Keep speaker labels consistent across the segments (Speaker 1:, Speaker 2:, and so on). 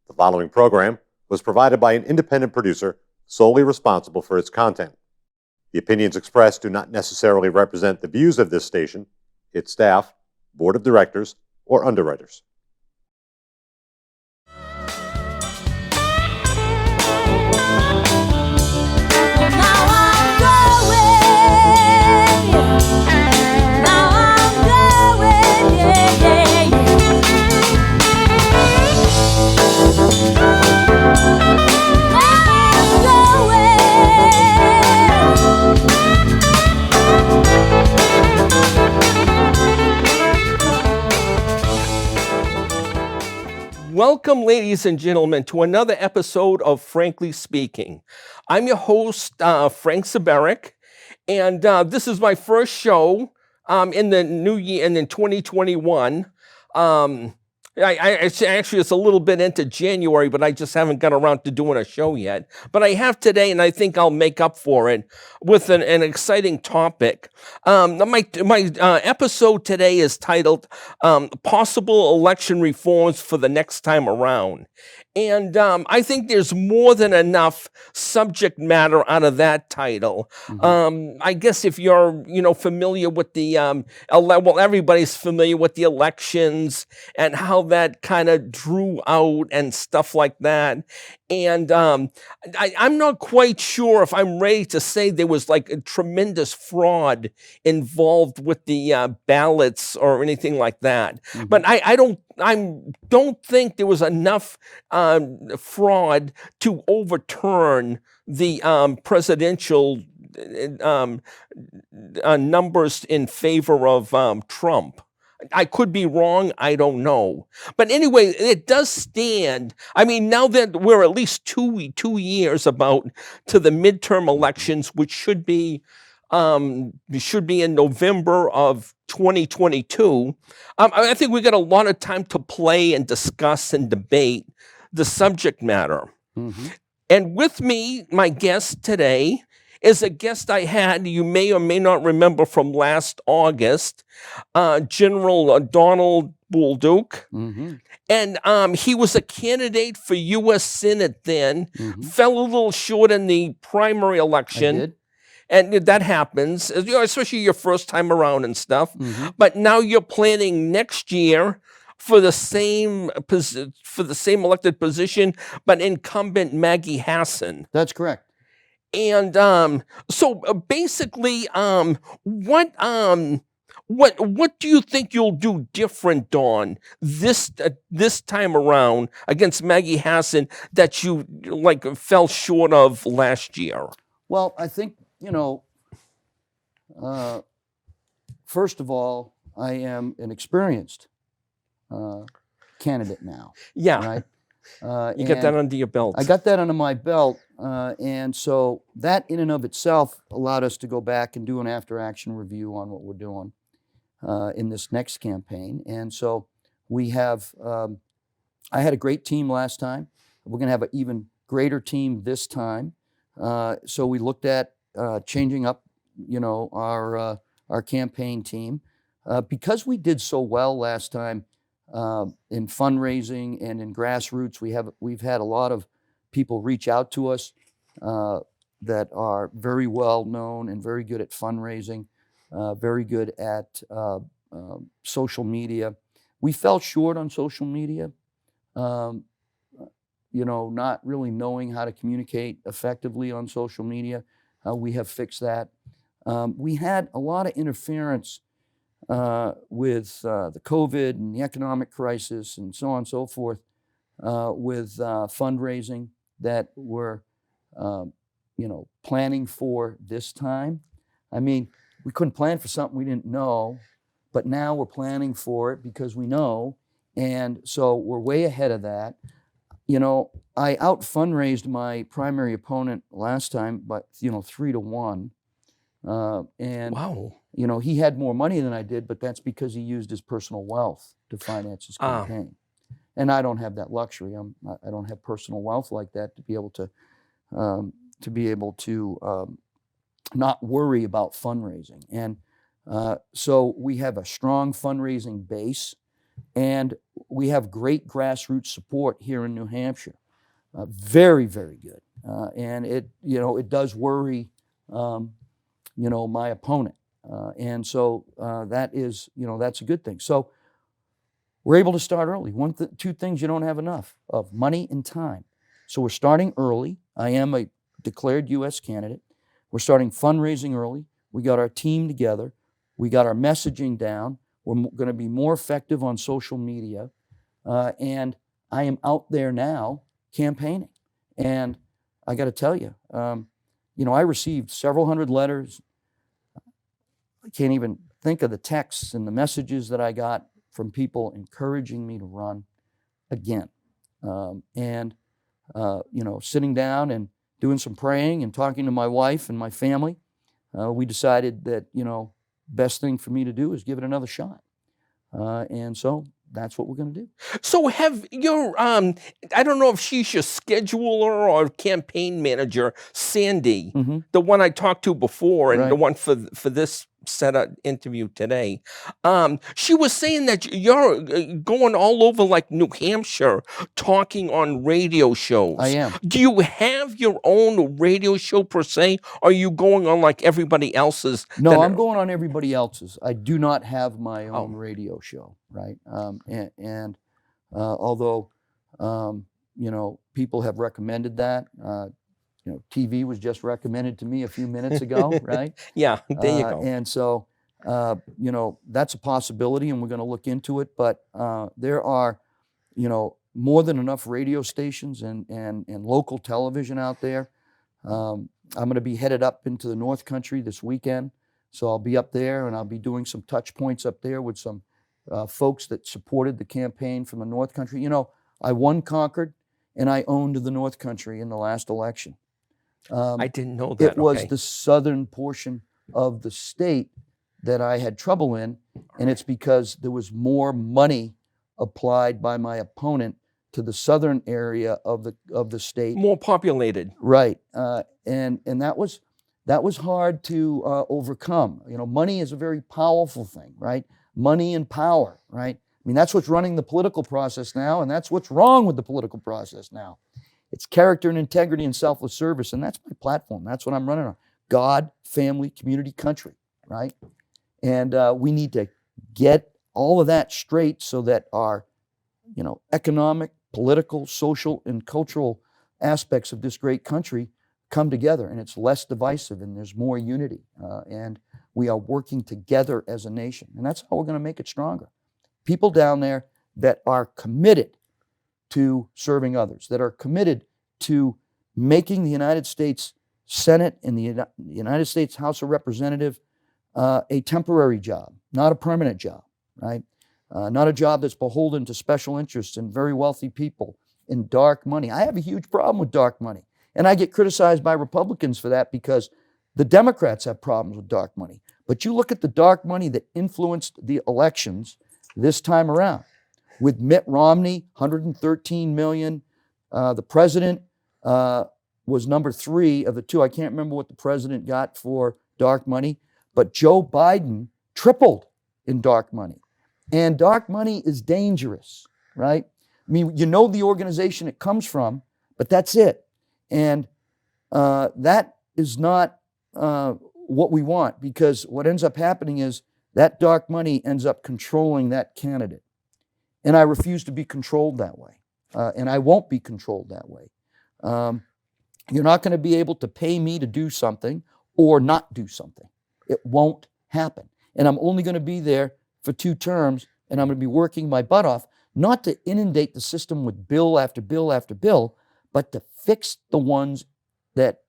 Speaker 1: The following program was provided by an independent producer solely responsible for its content. The opinions expressed do not necessarily represent the views of this station, its staff, board of directors, or underwriters.
Speaker 2: Welcome, ladies and gentlemen, to another episode of Frankly Speaking. I'm your host, Frank Saberic, and this is my first show in the new year and in 2021. It's a little bit into January, but I just haven't got around to doing a show yet. But I have today, and I think I'll make up for it with an exciting topic. My episode today is titled Possible Election Reforms for the Next Time Around. And I think there's more than enough subject matter out of that title. I guess if you're, familiar with the, everybody's familiar with the elections and how that kind of drew out and stuff like that. And I'm not quite sure if I'm ready to say there was like a tremendous fraud involved with the ballots or anything like that. But I don't think there was enough fraud to overturn the presidential numbers in favor of Trump. I could be wrong. I don't know. But anyway, it does stand. I mean, now that we're at least two years about to the midterm elections, which should be in November of 2022. I think we got a lot of time to play and discuss and debate the subject matter. And with me, my guest today is a guest I had, you may or may not remember from last August, General Donald Bolduc. And he was a candidate for U.S. Senate then, fell a little short in the primary election.
Speaker 3: I did.
Speaker 2: And that happens, especially your first time around and stuff. But now you're planning next year for the same elected position, but incumbent Maggie Hassan.
Speaker 3: That's correct.
Speaker 2: And so basically, what do you think you'll do different, Dawn, this time around against Maggie Hassan that you fell short of last year?
Speaker 3: Well, I think first of all, I am an experienced candidate now.
Speaker 2: Yeah.
Speaker 3: Right.
Speaker 2: You get that under your belt.
Speaker 3: I got that under my belt, and so that in and of itself allowed us to go back and do an after-action review on what we're doing in this next campaign. And so we have, I had a great team last time. We're going to have an even greater team this time. So we looked at changing up, our campaign team. Because we did so well last time, in fundraising and in grassroots, we've had a lot of people reach out to us that are very well known and very good at fundraising, very good at social media. We fell short on social media, not really knowing how to communicate effectively on social media. We have fixed that. We had a lot of interference with the COVID and the economic crisis and so on and so forth, with fundraising that we're, planning for this time. I mean, we couldn't plan for something we didn't know, but now we're planning for it because we know, and so we're way ahead of that. I out fundraised my primary opponent last time, but 3-1. And
Speaker 2: wow.
Speaker 3: He had more money than I did, but that's because he used his personal wealth to finance his campaign. And I don't have that luxury. I don't have personal wealth like that to be able to not worry about fundraising. And so we have a strong fundraising base. And we have great grassroots support here in New Hampshire. Very, very good. And it does worry, my opponent. And so that's a good thing. So we're able to start early. Two things you don't have enough of: money and time. So we're starting early. I am a declared U.S. candidate. We're starting fundraising early. We got our team together. We got our messaging down. We're going to be more effective on social media. And I am out there now campaigning. And I got to tell you, I received several hundred letters. I can't even think of the texts and the messages that I got from people encouraging me to run again. Sitting down and doing some praying and talking to my wife and my family, we decided that, best thing for me to do is give it another shot. And so that's what we're going to do.
Speaker 2: So have your, I don't know if she's your scheduler or campaign manager, Sandy, the one I talked to before and the one for this setup interview today. She was saying that you're going all over like New Hampshire talking on radio shows.
Speaker 3: I am.
Speaker 2: Do you have your own radio show per se? Or are you going on like everybody else's?
Speaker 3: No, I'm going on everybody else's. I do not have my own radio show, right? Although, people have recommended that. TV was just recommended to me a few minutes ago, right?
Speaker 2: Yeah, there you go.
Speaker 3: And so, that's a possibility, and we're going to look into it. But there are, more than enough radio stations and local television out there. I'm going to be headed up into the North Country this weekend. So I'll be up there, and I'll be doing some touch points up there with some folks that supported the campaign from the North Country. I won Concord, and I owned the North Country in the last election.
Speaker 2: I didn't know that.
Speaker 3: It was the southern portion of the state that I had trouble in, and it's because there was more money applied by my opponent to the southern area of the state.
Speaker 2: More populated.
Speaker 3: Right. And that was hard to overcome. Money is a very powerful thing, right? Money and power, right? I mean, that's what's running the political process now, and that's what's wrong with the political process now. It's character and integrity and selfless service, and that's my platform. That's what I'm running on. God, family, community, country, right? And we need to get all of that straight so that our, economic, political, social, and cultural aspects of this great country come together, and it's less divisive, and there's more unity, and we are working together as a nation, and that's how we're going to make it stronger. People down there that are committed to serving others, that are committed to making the United States Senate and the United States House of Representatives a temporary job, not a permanent job, right? Not a job that's beholden to special interests and very wealthy people and dark money. I have a huge problem with dark money, and I get criticized by Republicans for that because the Democrats have problems with dark money. But you look at the dark money that influenced the elections this time around. With Mitt Romney, $113 million. The president was number 3 of the 2. I can't remember what the president got for dark money, but Joe Biden tripled in dark money. And dark money is dangerous, right? I mean, the organization it comes from, but that's it. And that is not what we want, because what ends up happening is that dark money ends up controlling that candidate. And I refuse to be controlled that way. And I won't be controlled that way. You're not going to be able to pay me to do something or not do something. It won't happen. And I'm only going to be there for 2 terms, and I'm going to be working my butt off, not to inundate the system with bill after bill after bill, but to fix the ones that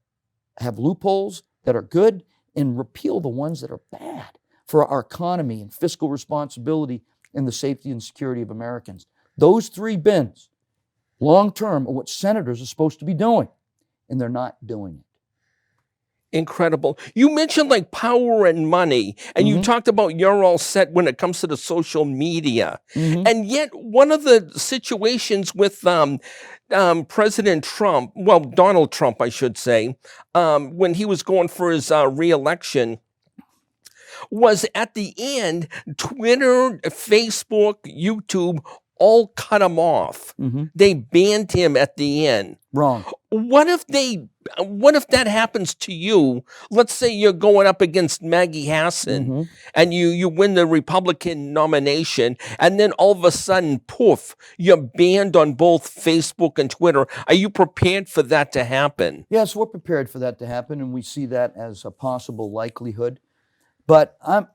Speaker 3: have loopholes that are good and repeal the ones that are bad for our economy and fiscal responsibility and the safety and security of Americans. Those 3 bins, long-term, are what senators are supposed to be doing, and they're not doing it.
Speaker 2: Incredible. You mentioned like power and money, and you talked about you're all set when it comes to the social media. And yet one of the situations with President Trump, well, Donald Trump, I should say, when he was going for his re-election, was at the end, Twitter, Facebook, YouTube all cut him off.
Speaker 3: Hmm.
Speaker 2: They banned him at the end.
Speaker 3: Wrong.
Speaker 2: What if that happens to you? Let's say you're going up against Maggie Hassan
Speaker 3: Mhm.
Speaker 2: and you win the Republican nomination, and then all of a sudden, poof, you're banned on both Facebook and Twitter. Are you prepared for that to happen?
Speaker 3: Yes, we're prepared for that to happen, and we see that as a possible likelihood. But I'm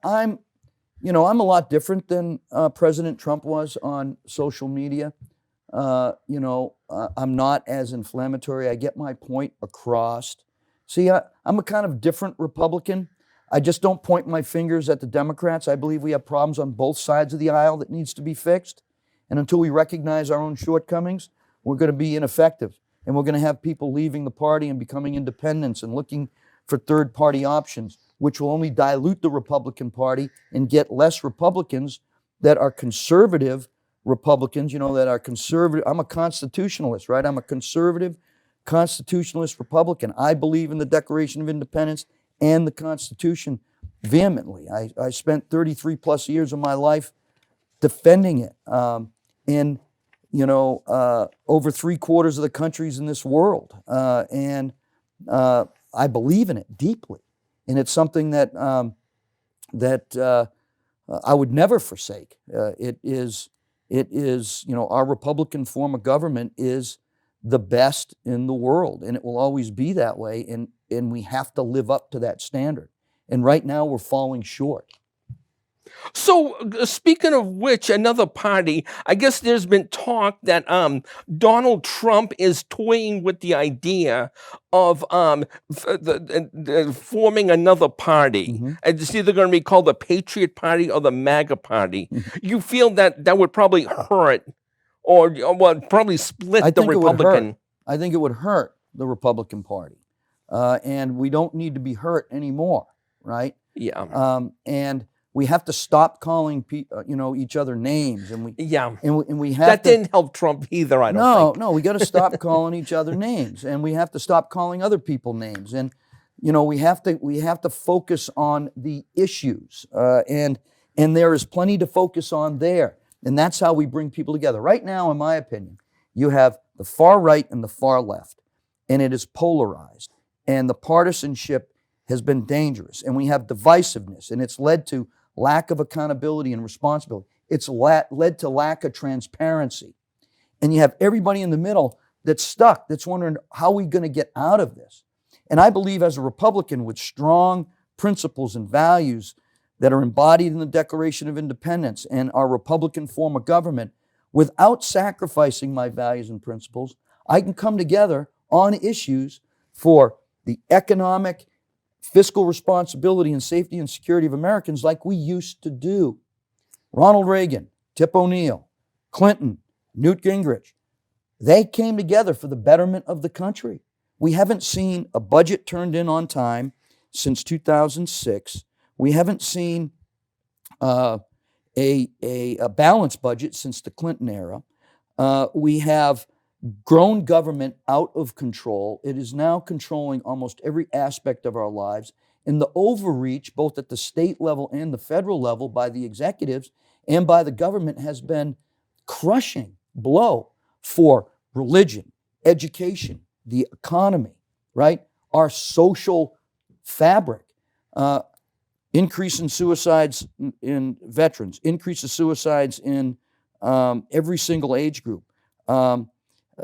Speaker 3: a lot different than President Trump was on social media. I'm not as inflammatory. I get my point across. See, I'm a kind of different Republican. I just don't point my fingers at the Democrats. I believe we have problems on both sides of the aisle that needs to be fixed. And until we recognize our own shortcomings, we're going to be ineffective. And we're going to have people leaving the party and becoming independents and looking for third-party options, which will only dilute the Republican Party and get less Republicans that are conservative Republicans, that are conservative. I'm a constitutionalist, right? I'm a conservative constitutionalist Republican. I believe in the Declaration of Independence and the Constitution vehemently. I spent 33 plus years of my life defending it in, over 3/4 of the countries in this world. And I believe in it deeply. And it's something that I would never forsake. It is, our Republican form of government is the best in the world, and it will always be that way. And we have to live up to that standard. And right now we're falling short.
Speaker 2: So, speaking of which, another party, I guess there's been talk that Donald Trump is toying with the idea of forming another party.
Speaker 3: Mm-hmm.
Speaker 2: And it's either going to be called the Patriot Party or the MAGA Party. You feel that would probably hurt or probably split the Republican?
Speaker 3: I think it would hurt the Republican Party. And we don't need to be hurt anymore, right?
Speaker 2: Yeah.
Speaker 3: And we have to stop calling each other names, and we have
Speaker 2: that didn't help Trump either. I don't think.
Speaker 3: No, we got to stop calling each other names, and we have to stop calling other people names, and we have to focus on the issues, and there is plenty to focus on there, and that's how we bring people together. Right now, in my opinion, you have the far right and the far left, and it is polarized, and the partisanship has been dangerous, and we have divisiveness, and it's led to lack of accountability and responsibility. It's led to lack of transparency. And you have everybody in the middle that's stuck, that's wondering, how are we going to get out of this? And I believe as a Republican with strong principles and values that are embodied in the Declaration of Independence and our Republican form of government, without sacrificing my values and principles, I can come together on issues for the economic, fiscal responsibility and safety and security of Americans like we used to do. Ronald Reagan, Tip O'Neill, Clinton, Newt Gingrich, they came together for the betterment of the country. We haven't seen a budget turned in on time since 2006. We haven't seen a balanced budget since the Clinton era. We have grown government out of control. It is now controlling almost every aspect of our lives. And the overreach, both at the state level and the federal level, by the executives and by the government has been crushing blow for religion, education, the economy, right? Our social fabric. Increase in suicides in veterans, increase of suicides in every single age group.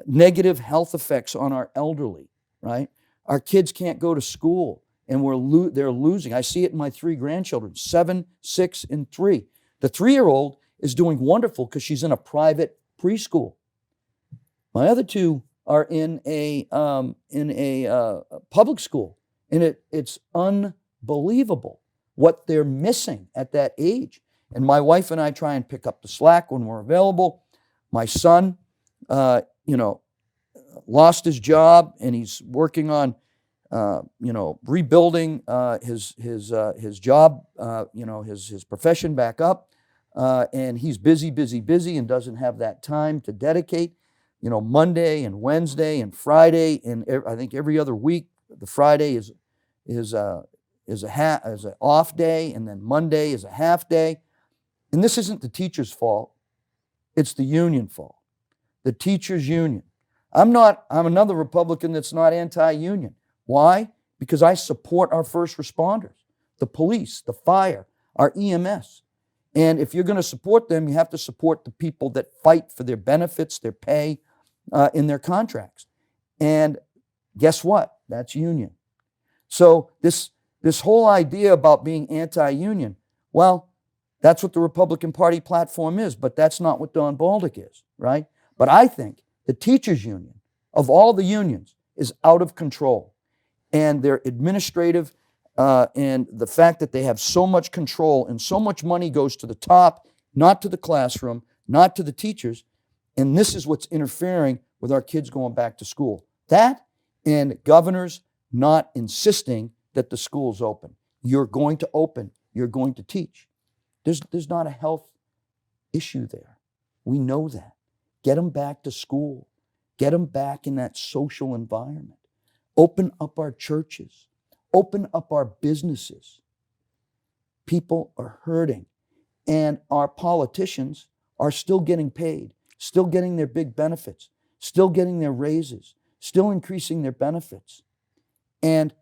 Speaker 3: Negative health effects on our elderly, right? Our kids can't go to school, and they're losing. I see it in my 3 grandchildren, 7, 6, and 3. The 3-year-old is doing wonderful because she's in a private preschool. My other 2 are in a public school, and it's unbelievable what they're missing at that age. And my wife and I try and pick up the slack when we're available. My son, lost his job, and he's working on, rebuilding his job, his profession back up. And he's busy, and doesn't have that time to dedicate. Monday and Wednesday and Friday, and I think every other week, the Friday is is an off day, and then Monday is a half day. And this isn't the teacher's fault. It's the union fault. The teachers' union. I'm another Republican that's not anti-union. Why? Because I support our first responders, the police, the fire, our EMS. And if you're going to support them, you have to support the people that fight for their benefits, their pay, in their contracts. And guess what? That's union. So this whole idea about being anti-union, well, that's what the Republican Party platform is, but that's not what Don Bolduc is, right? But I think the teachers' union, of all the unions, is out of control. And their administrative and the fact that they have so much control and so much money goes to the top, not to the classroom, not to the teachers. And this is what's interfering with our kids going back to school. That and governors not insisting that the school's open. You're going to open. You're going to teach. There's not a health issue there. We know that. Get them back to school. Get them back in that social environment. Open up our churches. Open up our businesses. People are hurting. And our politicians are still getting paid, still getting their big benefits, still getting their raises, still increasing their benefits. And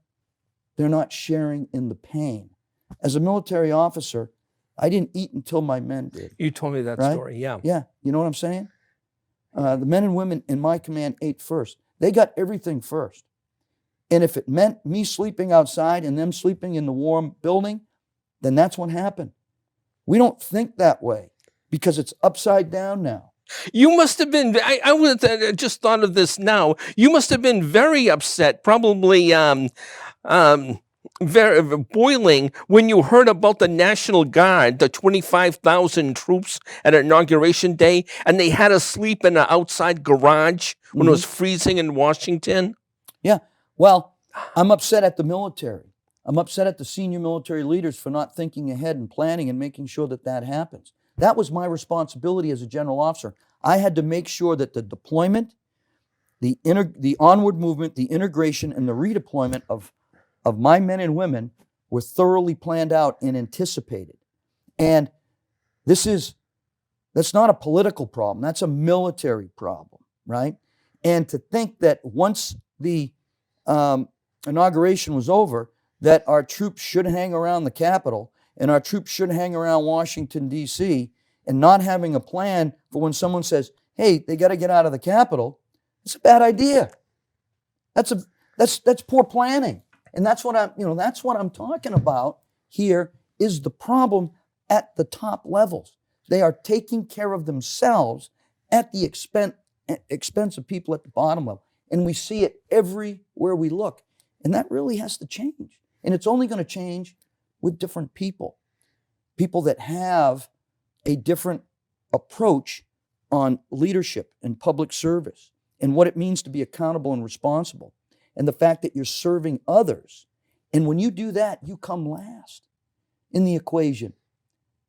Speaker 3: they're not sharing in the pain. As a military officer, I didn't eat until my men did.
Speaker 2: You told me that
Speaker 3: Right?
Speaker 2: story, yeah.
Speaker 3: Yeah, you know what I'm saying? The men and women in my command ate first. They got everything first. And if it meant me sleeping outside and them sleeping in the warm building, then that's what happened. We don't think that way because it's upside down now.
Speaker 2: You must have been, I just thought of this now. You must have been very upset, probably very boiling when you heard about the National Guard, the 25,000 troops at Inauguration Day, and they had to sleep in an outside garage when it was freezing in Washington.
Speaker 3: Yeah. Well, I'm upset at the military. I'm upset at the senior military leaders for not thinking ahead and planning and making sure that that happens. That was my responsibility as a general officer. I had to make sure that the deployment, the onward movement, the integration, and the redeployment of my men and women were thoroughly planned out and anticipated. And that's not a political problem. That's a military problem, right? And to think that once the inauguration was over, that our troops should hang around the Capitol and our troops should hang around Washington, D.C., and not having a plan for when someone says, hey, they got to get out of the Capitol, it's a bad idea. That's poor planning. And that's what I'm talking about here is the problem at the top levels. They are taking care of themselves at the expense of people at the bottom level. And we see it everywhere we look. And that really has to change. And it's only going to change with different people that have a different approach on leadership and public service and what it means to be accountable and responsible. And the fact that you're serving others. And when you do that, you come last in the equation.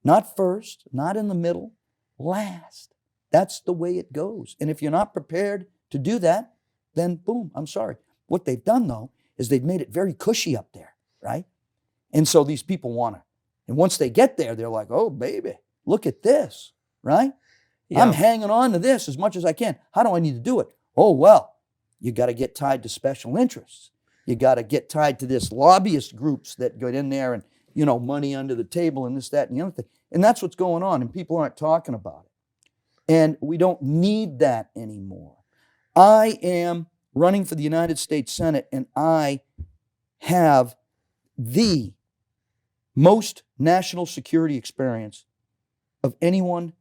Speaker 3: Not first, not in the middle, last. That's the way it goes. And if you're not prepared to do that, then boom, I'm sorry. What they've done, though, is they've made it very cushy up there, right? And so these people want to. And once they get there, they're like, oh, baby, look at this, right? Yeah. I'm hanging on to this as much as I can. How do I need to do it? Oh, well. You got to get tied to special interests. You got to get tied to this lobbyist groups that get in there and, money under the table and this, that, and the other thing. And that's what's going on, and people aren't talking about it. And we don't need that anymore. I am running for the United States Senate, and I have the most national security experience of anyone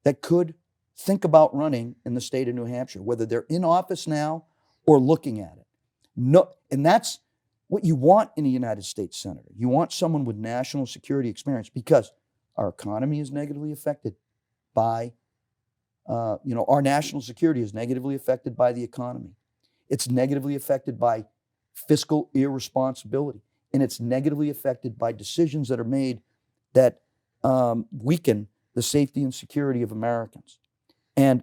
Speaker 3: that could think about running in the state of New Hampshire, whether they're in office now or looking at it. No, and that's what you want in a United States senator. You want someone with national security experience because our economy is negatively affected by, our national security is negatively affected by the economy. It's negatively affected by fiscal irresponsibility, and it's negatively affected by decisions that are made that weaken the safety and security of Americans. And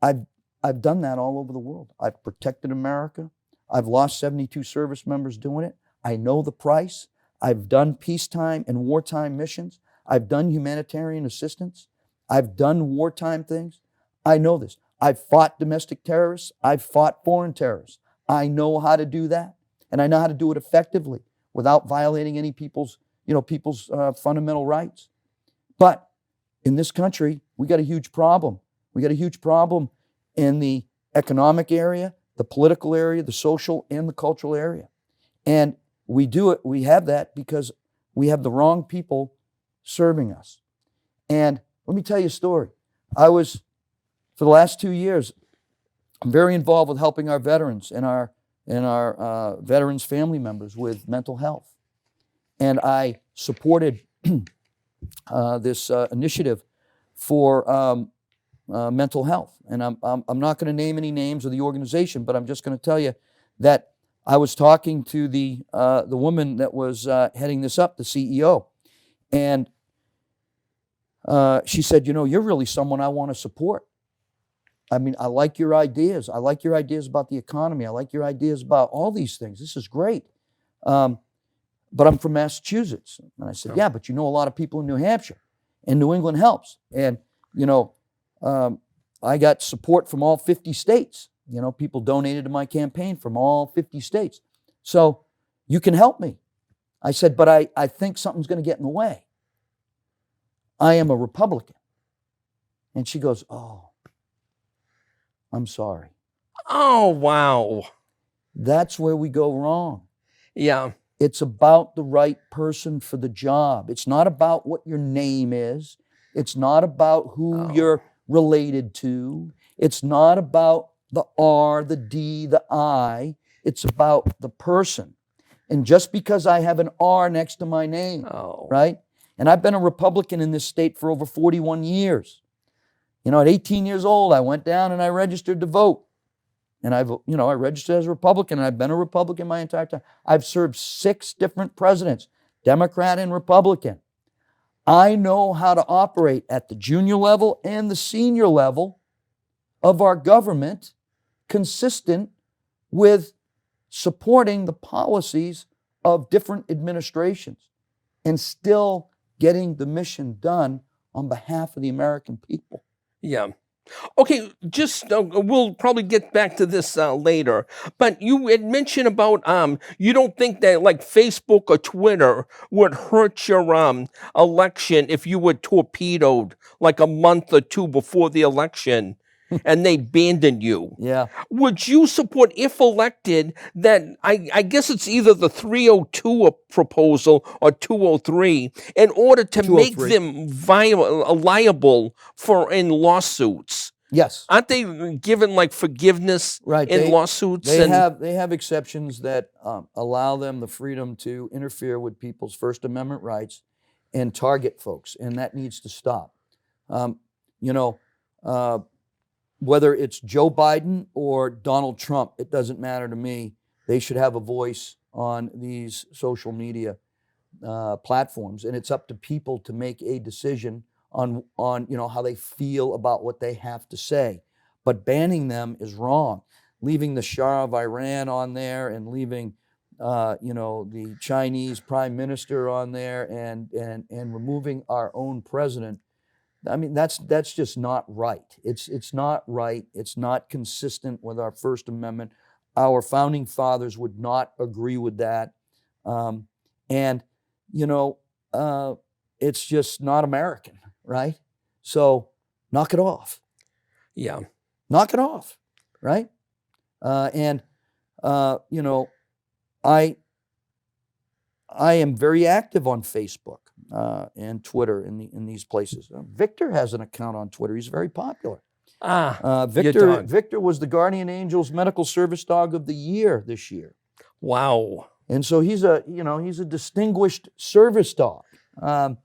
Speaker 3: I've done that all over the world. I've protected America. I've lost 72 service members doing it. I know the price. I've done peacetime and wartime missions. I've done humanitarian assistance. I've done wartime things. I know this. I've fought domestic terrorists. I've fought foreign terrorists. I know how to do that, and I know how to do it effectively without violating any people's fundamental rights. But in this country, we got a huge problem. We got a huge problem in the economic area, the political area, the social, and the cultural area. And we have that because we have the wrong people serving us. And let me tell you a story. For the last 2 years, I'm very involved with helping our veterans and our veterans' family members with mental health. And I supported this initiative for mental health. And I'm not going to name any names of the organization, but I'm just going to tell you that I was talking to the woman that was heading this up, the CEO, and she said, you're really someone I want to support. I mean, I like your ideas. I like your ideas about the economy. I like your ideas about all these things. This is great. But I'm from Massachusetts. And I said, yeah, but you know a lot of people in New Hampshire, and New England helps. And, I got support from all 50 states. People donated to my campaign from all 50 states. So you can help me. I said, but I think something's going to get in the way. I am a Republican. And she goes, oh, I'm sorry.
Speaker 2: Oh, wow.
Speaker 3: That's where we go wrong.
Speaker 2: Yeah.
Speaker 3: It's about the right person for the job. It's not about what your name is. It's not about who you're related to. It's not about the R, the D, the I. It's about the person. And just because I have an R next to my name, right? And I've been a Republican in this state for over 41 years. At 18 years old, I went down and I registered to vote. And I registered as a Republican, and I've been a Republican my entire time. I've served 6 different presidents, Democrat and Republican. I know how to operate at the junior level and the senior level of our government, consistent with supporting the policies of different administrations and still getting the mission done on behalf of the American people.
Speaker 2: Yeah. Okay, just we'll probably get back to this later. But you had mentioned about you don't think that like Facebook or Twitter would hurt your election if you were torpedoed like a month or 2 before the election and they abandoned you.
Speaker 3: Yeah.
Speaker 2: Would you support, if elected, that I guess it's either the 302 proposal or 203 in order to make them liable in lawsuits?
Speaker 3: Yes.
Speaker 2: Aren't they given like forgiveness in lawsuits?
Speaker 3: They have exceptions that allow them the freedom to interfere with people's First Amendment rights and target folks, and that needs to stop. Whether it's Joe Biden or Donald Trump, it doesn't matter to me. They should have a voice on these social media platforms, and it's up to people to make a decision on how they feel about what they have to say. But banning them is wrong. Leaving the Shah of Iran on there and leaving the Chinese prime minister on there and removing our own president, I mean, that's just not right. It's not right. It's not consistent with our First Amendment. Our founding fathers would not agree with that. It's just not American, right? So knock it off.
Speaker 2: Yeah.
Speaker 3: Knock it off, right? I am very active on Facebook and Twitter in these places. Victor has an account on Twitter. He's very popular. Victor was the Guardian Angels Medical Service Dog of the Year this year.
Speaker 2: Wow.
Speaker 3: And so he's a distinguished service dog. And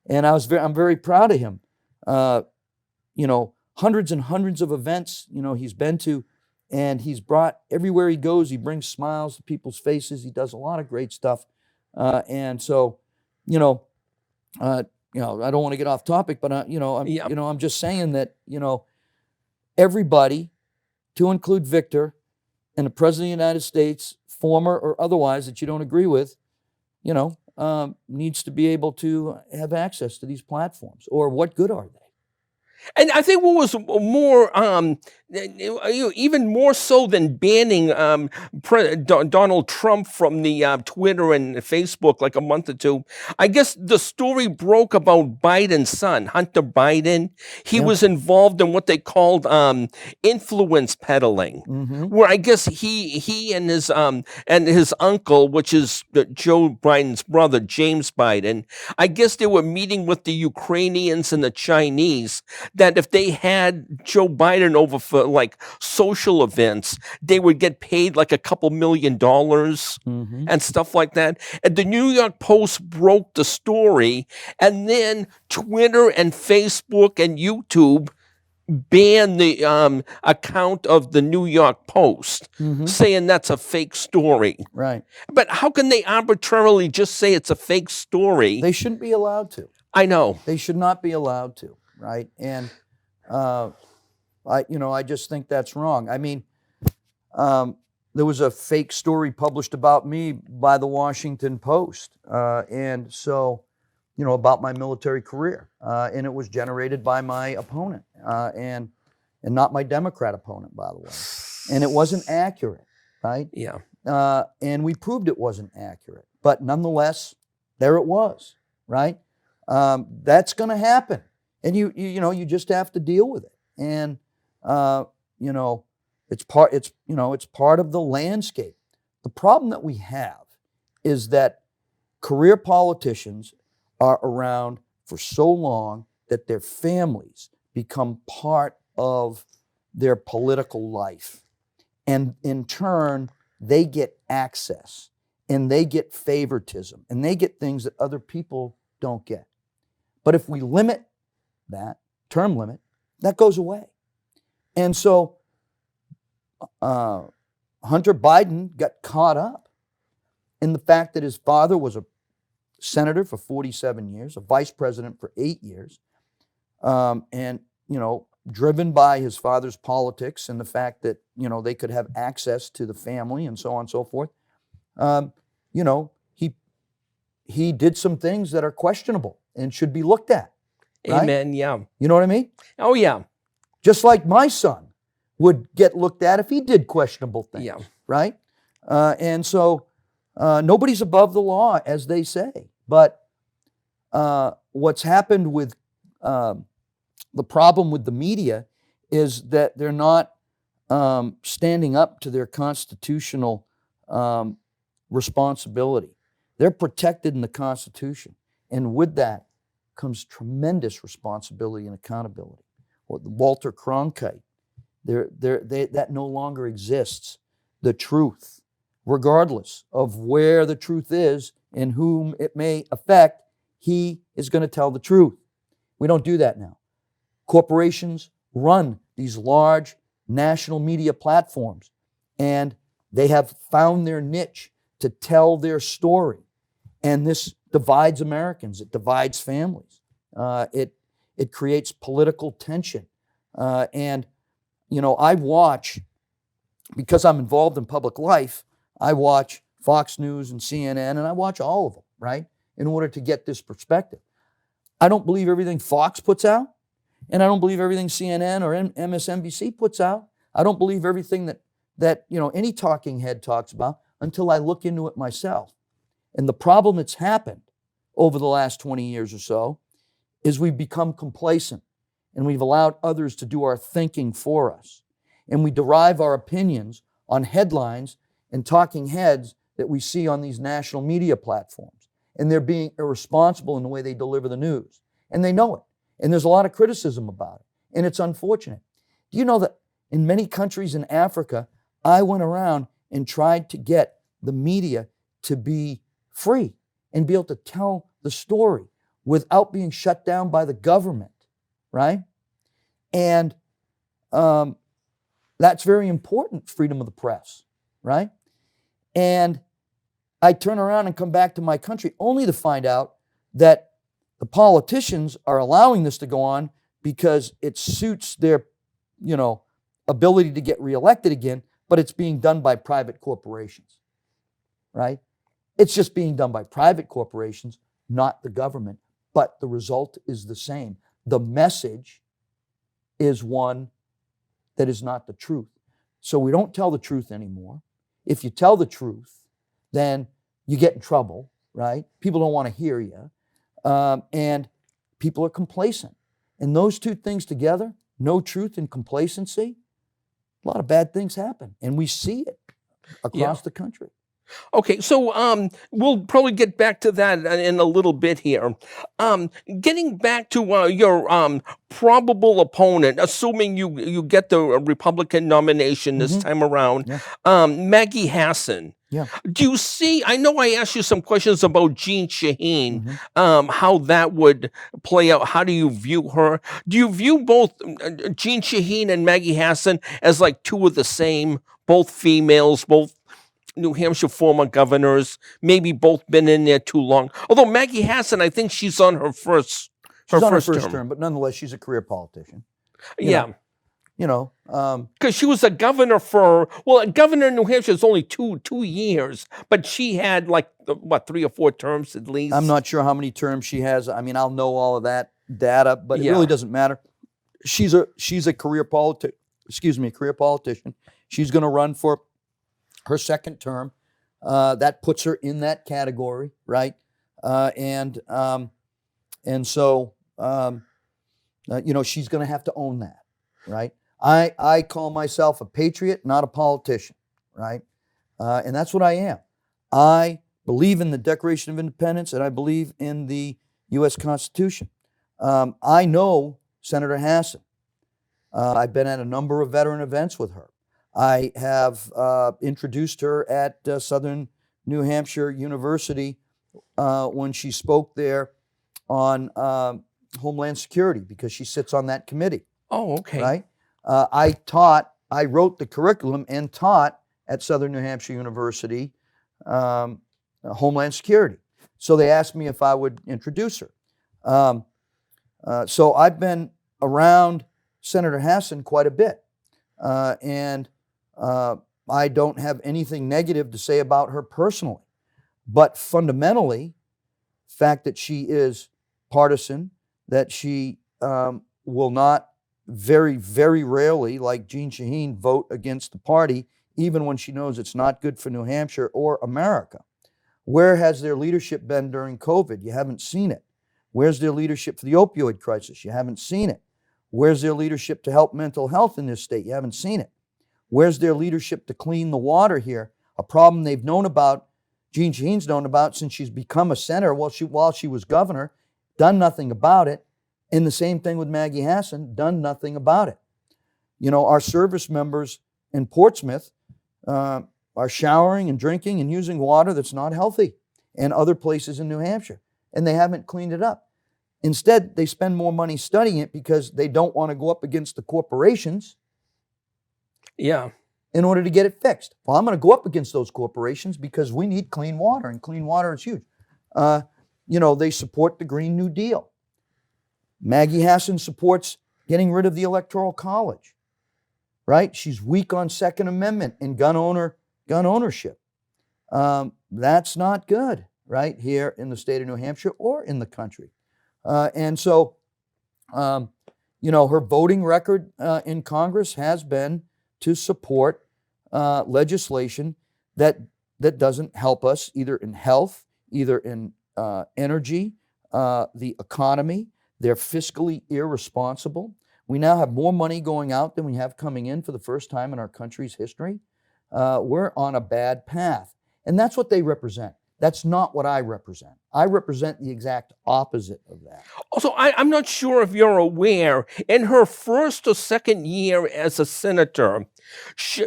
Speaker 3: I'm very proud of him. Hundreds and hundreds of events, he's been to, and he's brought everywhere he goes. He brings smiles to people's faces. He does a lot of great stuff. And so, I don't want to get off topic, but I'm just saying that, everybody, to include Victor and the President of the United States, former or otherwise, that you don't agree with, needs to be able to have access to these platforms. Or what good are they?
Speaker 2: And I think what was more, even more so than banning Donald Trump from the Twitter and Facebook like a month or two, I guess the story broke about Biden's son, Hunter Biden. He
Speaker 3: Yeah.
Speaker 2: was involved in what they called influence peddling,
Speaker 3: Mm-hmm.
Speaker 2: where I guess he and his uncle, which is Joe Biden's brother, James Biden, I guess they were meeting with the Ukrainians and the Chinese, that if they had Joe Biden over for like social events, they would get paid like a couple $1 million
Speaker 3: Mm-hmm.
Speaker 2: and stuff like that. And the New York Post broke the story, and then Twitter and Facebook and YouTube banned the account of the New York Post,
Speaker 3: Mm-hmm.
Speaker 2: saying that's a fake story.
Speaker 3: Right.
Speaker 2: But how can they arbitrarily just say it's a fake story?
Speaker 3: They shouldn't be allowed to.
Speaker 2: I know.
Speaker 3: They should not be allowed to, right? And I just think that's wrong. I mean, there was a fake story published about me by the Washington Post, and so, about my military career, and it was generated by my opponent, and not my Democrat opponent, by the way, and it wasn't accurate, right?
Speaker 2: Yeah.
Speaker 3: And we proved it wasn't accurate, but nonetheless, there it was, right? That's going to happen, and you just have to deal with it, and it's part of the landscape. The problem that we have is that career politicians are around for so long that their families become part of their political life, and in turn, they get access, and they get favoritism, and they get things that other people don't get. But if we limit that, term limit, that goes away. And so Hunter Biden got caught up in the fact that his father was a senator for 47 years, a vice president for 8 years, and, driven by his father's politics and the fact that, they could have access to the family and so on and so forth. He did some things that are questionable and should be looked at. Right?
Speaker 2: Amen. Yeah.
Speaker 3: You know what I mean?
Speaker 2: Oh, yeah.
Speaker 3: Just like my son would get looked at if he did questionable things.
Speaker 2: Yeah.
Speaker 3: Right? And so nobody's above the law, as they say. But what's happened with the problem with the media is that they're not standing up to their constitutional responsibility. They're protected in the Constitution. And with that comes tremendous responsibility and accountability. Walter Cronkite, that no longer exists. The truth, regardless of where the truth is and whom it may affect, he is going to tell the truth. We don't do that now. Corporations run these large national media platforms, and they have found their niche to tell their story. And this divides Americans. It divides families. It creates political tension. And I watch, because I'm involved in public life, I watch Fox News and CNN, and I watch all of them, right, in order to get this perspective. I don't believe everything Fox puts out, and I don't believe everything CNN or MSNBC puts out. I don't believe everything that any talking head talks about until I look into it myself. And the problem that's happened over the last 20 years or so is we've become complacent, and we've allowed others to do our thinking for us. And we derive our opinions on headlines and talking heads that we see on these national media platforms. And they're being irresponsible in the way they deliver the news. And they know it. And there's a lot of criticism about it. And it's unfortunate. Do you know that in many countries in Africa, I went around and tried to get the media to be free and be able to tell the story without being shut down by the government, right? And that's very important, freedom of the press, right? And I turn around and come back to my country only to find out that the politicians are allowing this to go on because it suits their, ability to get reelected again, but it's being done by private corporations. right? It's just being done by private corporations, not the government, but the result is the same. The message is one that is not the truth. So we don't tell the truth anymore. If you tell the truth, then you get in trouble, right? People don't want to hear you, and people are complacent. And those two things together, no truth and complacency, a lot of bad things happen, and we see it across the country.
Speaker 2: Okay, so we'll probably get back to that in a little bit here. Getting back to your probable opponent, assuming you get the Republican nomination this time around, Maggie Hassan.
Speaker 3: Yeah.
Speaker 2: Do you see? I know I asked you some questions about Jean Shaheen, how that would play out. How do you view her? Do you view both Jean Shaheen and Maggie Hassan as like two of the same, both females, both New Hampshire former governors, maybe both been in there too long? Although Maggie Hassan, I think she's on her first
Speaker 3: term, but nonetheless, she's a career politician. You know,
Speaker 2: because she was a governor for, well, a governor in New Hampshire is only two years, but she had like, what, 3 or 4 terms at least?
Speaker 3: I'm not sure how many terms she has. I mean, I'll know all of that data, but it really doesn't matter. She's a career politician. She's going to run for her second term. That puts her in that category, right? And so, you know, she's going to have to own that, right? I call myself a patriot, not a politician, right? And that's what I am. I believe in the Declaration of Independence, and I believe in the U.S. Constitution. I know Senator Hassan. I've been at a number of veteran events with her. I have introduced her at Southern New Hampshire University when she spoke there on Homeland Security, because she sits on that committee.
Speaker 2: Oh, okay.
Speaker 3: Right? I wrote the curriculum and taught at Southern New Hampshire University Homeland Security. So they asked me if I would introduce her. So I've been around Senator Hassan quite a bit. And I don't have anything negative to say about her personally. But fundamentally, the fact that she is partisan, that she will not very, very rarely, like Jean Shaheen, vote against the party, even when she knows it's not good for New Hampshire or America. Where has their leadership been during COVID? You haven't seen it. Where's their leadership for the opioid crisis? You haven't seen it. Where's their leadership to help mental health in this state? You haven't seen it. Where's their leadership to clean the water here? A problem they've known about, Jean Shaheen's known about since she's become a senator while she was governor, done nothing about it. And the same thing with Maggie Hassan, done nothing about it. You know, our service members in Portsmouth are showering and drinking and using water that's not healthy, and other places in New Hampshire, and they haven't cleaned it up. Instead, they spend more money studying it because they don't want to go up against the corporations in order to get it fixed. Well, I'm going to go up against those corporations because we need clean water, and clean water is huge. You know, they support the Green New Deal. Maggie Hassan supports getting rid of the Electoral College, right? She's weak on Second Amendment and gun ownership. That's not good, right, here in the state of New Hampshire or in the country. And so, you know, her voting record in Congress has been to support legislation that doesn't help us either in health, either in energy, the economy. They're fiscally irresponsible. We now have more money going out than we have coming in for the first time in our country's history. We're on a bad path. And that's what they represent. That's not what I represent. I represent the exact opposite of that.
Speaker 2: Also, I'm not sure if you're aware, in her first or second year as a senator,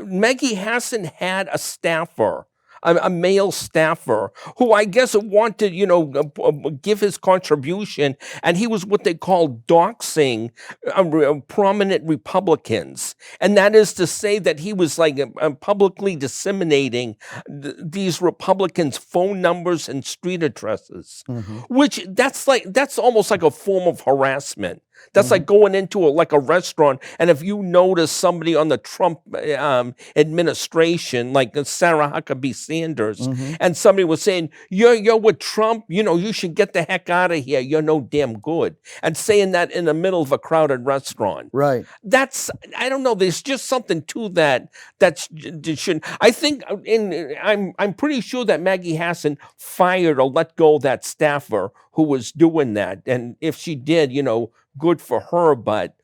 Speaker 2: Maggie Hassan had a staffer, a male staffer, who I guess wanted, you know, give his contribution, and he was what they call doxing prominent Republicans. And that is to say that he was like publicly disseminating these Republicans' phone numbers and street addresses, which that's almost like a form of harassment. That's like going into a restaurant, and if you notice somebody on the Trump administration, like Sarah Huckabee Sanders, and somebody was saying, "You're with Trump, you should get the heck out of here. You're no damn good," and saying that in the middle of a crowded restaurant.
Speaker 3: Right.
Speaker 2: I don't know. There's just something to that shouldn't. I think I'm pretty sure that Maggie Hassan fired or let go that staffer who was doing that, and if she did, good for her, but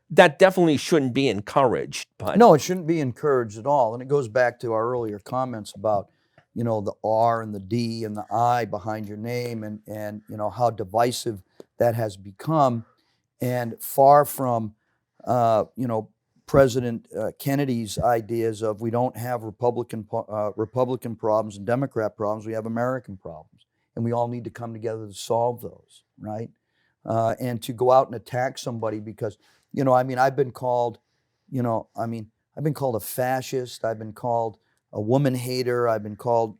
Speaker 2: that definitely shouldn't be encouraged. But
Speaker 3: No, it shouldn't be encouraged at all. And it goes back to our earlier comments about, the R and the D and the I behind your name, and how divisive that has become. And far from, President Kennedy's ideas of we don't have Republican problems and Democrat problems, we have American problems. And we all need to come together to solve those, right? And to go out and attack somebody because, I've been called, I've been called a fascist. I've been called a woman hater. I've been called,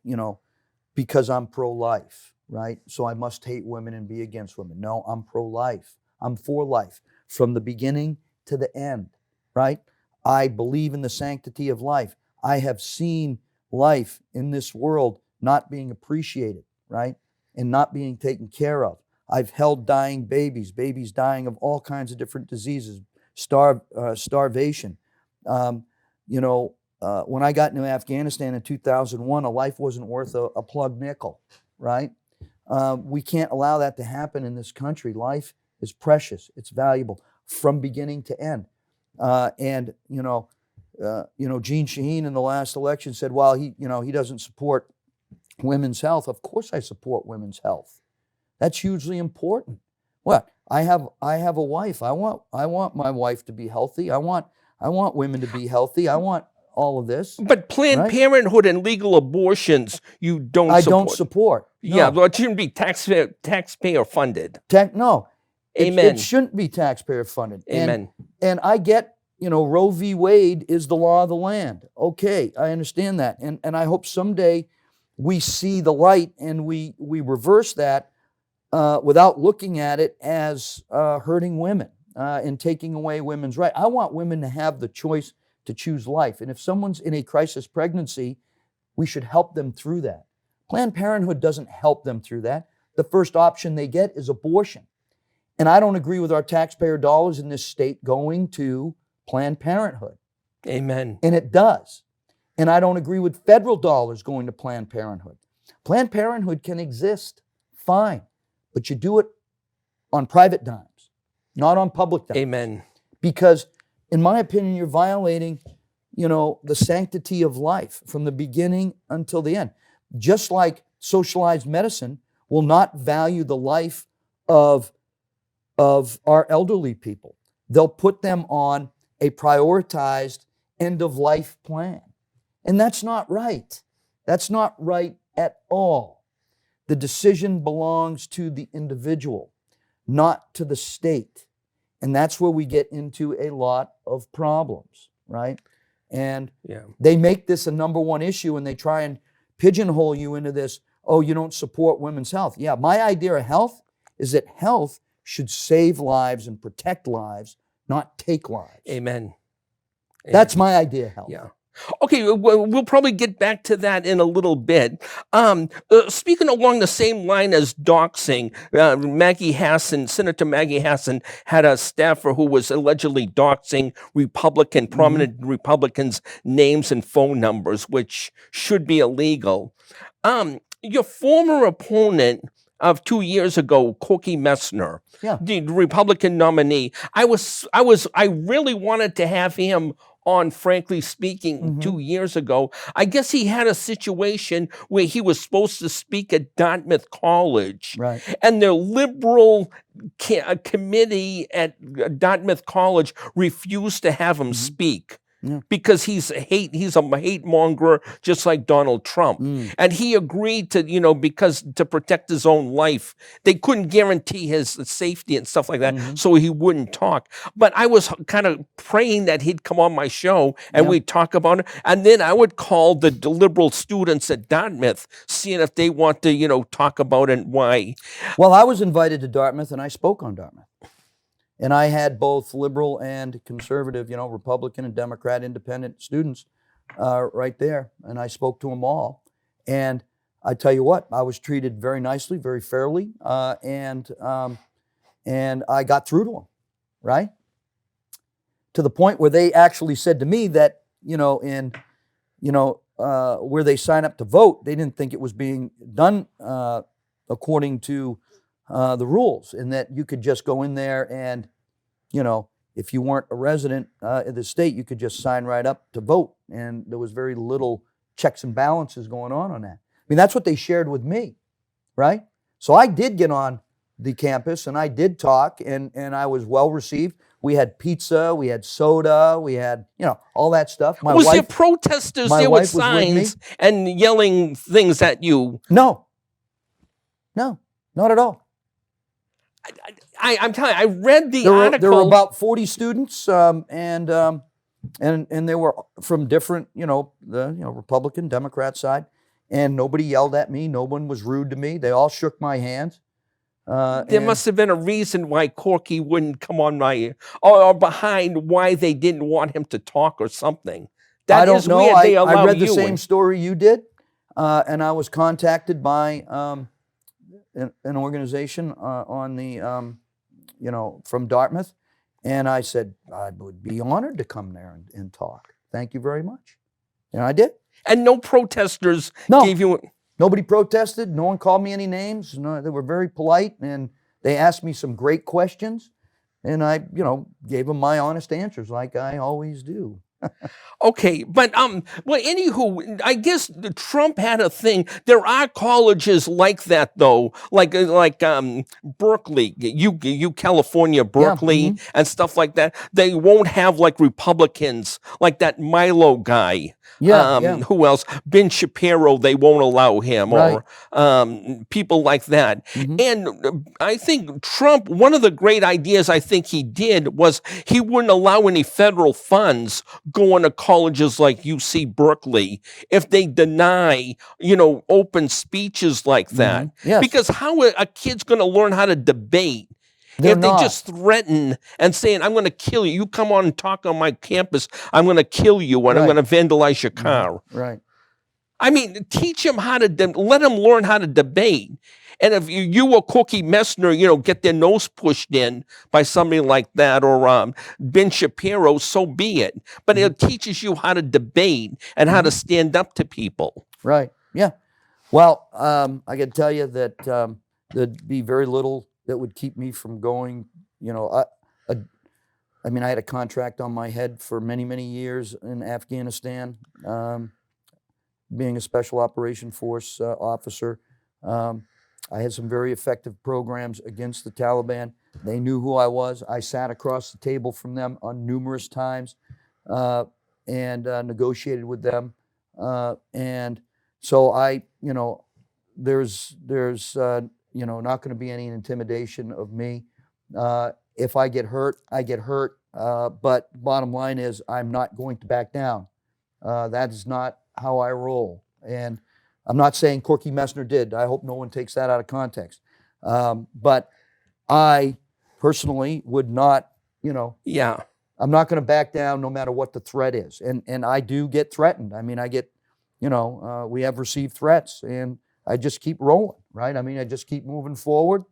Speaker 3: because I'm pro-life, right? So I must hate women and be against women. No, I'm pro-life. I'm for life from the beginning to the end, right? I believe in the sanctity of life. I have seen life in this world not being appreciated, right? And not being taken care of. I've held dying babies dying of all kinds of different diseases, starvation. When I got into Afghanistan in 2001, a life wasn't worth a plug nickel, right? We can't allow that to happen in this country. Life is precious. It's valuable from beginning to end. Gene Shaheen in the last election said, well, he doesn't support women's health. Of course I support women's health. That's hugely important. What? I have a wife. I want my wife to be healthy. I want women to be healthy. I want all of this.
Speaker 2: But Planned Parenthood and legal abortions, you don't support.
Speaker 3: I don't support. No.
Speaker 2: Yeah, well, it shouldn't be taxpayer funded.
Speaker 3: No.
Speaker 2: Amen.
Speaker 3: It shouldn't be taxpayer funded.
Speaker 2: Amen.
Speaker 3: And I get, Roe v. Wade is the law of the land. Okay, I understand that. And I hope someday we see the light and we reverse that without looking at it as hurting women and taking away women's right. I want women to have the choice to choose life. And if someone's in a crisis pregnancy, we should help them through that. Planned Parenthood doesn't help them through that. The first option they get is abortion. And I don't agree with our taxpayer dollars in this state going to Planned Parenthood.
Speaker 2: Amen.
Speaker 3: And it does. And I don't agree with federal dollars going to Planned Parenthood. Planned Parenthood can exist, fine, but you do it on private dimes, not on public dimes.
Speaker 2: Amen.
Speaker 3: Because, in my opinion, you're violating, the sanctity of life from the beginning until the end. Just like socialized medicine will not value the life of our elderly people. They'll put them on a prioritized end-of-life plan. And that's not right. That's not right at all. The decision belongs to the individual, not to the state. And that's where we get into a lot of problems, right? And they make this a number one issue and they try and pigeonhole you into this, oh, you don't support women's health. Yeah, my idea of health is that health should save lives and protect lives, not take lives.
Speaker 2: Amen.
Speaker 3: That's my idea of health.
Speaker 2: Yeah. Okay, we'll probably get back to that in a little bit. Speaking along the same line as doxing, Maggie Hassan, Senator Maggie Hassan, had a staffer who was allegedly doxing prominent Republicans' names and phone numbers, which should be illegal. Your former opponent of 2 years ago, Corky Messner, the Republican nominee, I really wanted to have him on, frankly speaking, 2 years ago. I guess he had a situation where he was supposed to speak at Dartmouth College.
Speaker 3: Right.
Speaker 2: And the liberal committee at Dartmouth College refused to have him speak. Because he's a hate monger, just like Donald Trump. And he agreed to, because to protect his own life, they couldn't guarantee his safety and stuff like that, so he wouldn't talk. But I was kind of praying that he'd come on my show and we'd talk about it. And then I would call the liberal students at Dartmouth, seeing if they want to, talk about it and why.
Speaker 3: Well, I was invited to Dartmouth and I spoke on Dartmouth. And I had both liberal and conservative, Republican and Democrat, independent students right there. And I spoke to them all. And I tell you what, I was treated very nicely, very fairly, and I got through to them, right? To the point where they actually said to me that, where they sign up to vote, they didn't think it was being done according to the rules, and that you could just go in there and, if you weren't a resident of the state, you could just sign right up to vote. And there was very little checks and balances going on that. I mean, that's what they shared with me, right? So I did get on the campus and I did talk, and I was well received. We had pizza, we had soda, we had, all that stuff.
Speaker 2: Was there protesters there with signs and yelling things at you?
Speaker 3: No, not at all.
Speaker 2: I'm telling you, I read the article.
Speaker 3: There were about 40 students, and they were from different, Republican, Democrat side, and nobody yelled at me. No one was rude to me. They all shook my hand.
Speaker 2: There must have been a reason why Corky wouldn't come on or behind why they didn't want him to talk or something.
Speaker 3: I don't know. I read the same story you did, and I was contacted by an organization on the, from Dartmouth, and I said I would be honored to come there and talk. Thank you very much. And I did.
Speaker 2: And no protesters gave you.
Speaker 3: Nobody protested. No one called me any names. No, they were very polite, and they asked me some great questions, and I, gave them my honest answers like I always do.
Speaker 2: Okay, but well, anywho, I guess Trump had a thing. There are colleges like that, though, like Berkeley, California, Berkeley, and stuff like that. They won't have like Republicans, like that Milo guy. Who else? Ben Shapiro, they won't allow him,
Speaker 3: right.
Speaker 2: Or people like that. And I think Trump, one of the great ideas I think he did was he wouldn't allow any federal funds going to colleges like UC Berkeley if they deny, open speeches like that.
Speaker 3: Yes.
Speaker 2: Because how a kid's going to learn how to debate? They just threaten and saying, I'm going to kill you. You come on and talk on my campus, I'm going to kill you, and I'm going to vandalize your car.
Speaker 3: Right.
Speaker 2: I mean, teach them how to, let them learn how to debate. And if you or Cookie Messner, get their nose pushed in by somebody like that, or Ben Shapiro, so be it. But it teaches you how to debate and how to stand up to people.
Speaker 3: Right. Yeah. Well, I can tell you that there'd be very little that would keep me from going. I had a contract on my head for many, many years in Afghanistan, being a special operation force officer. I had some very effective programs against the Taliban. They knew who I was. I sat across the table from them on numerous times and negotiated with them. And so there's not going to be any intimidation of me. If I get hurt, I get hurt. But bottom line is I'm not going to back down. That is not how I roll. And I'm not saying Corky Messner did. I hope no one takes that out of context. But I personally would not, I'm not going to back down no matter what the threat is. And I do get threatened. I mean, I get, we have received threats, and I just keep rolling, right? I mean, I just keep moving forward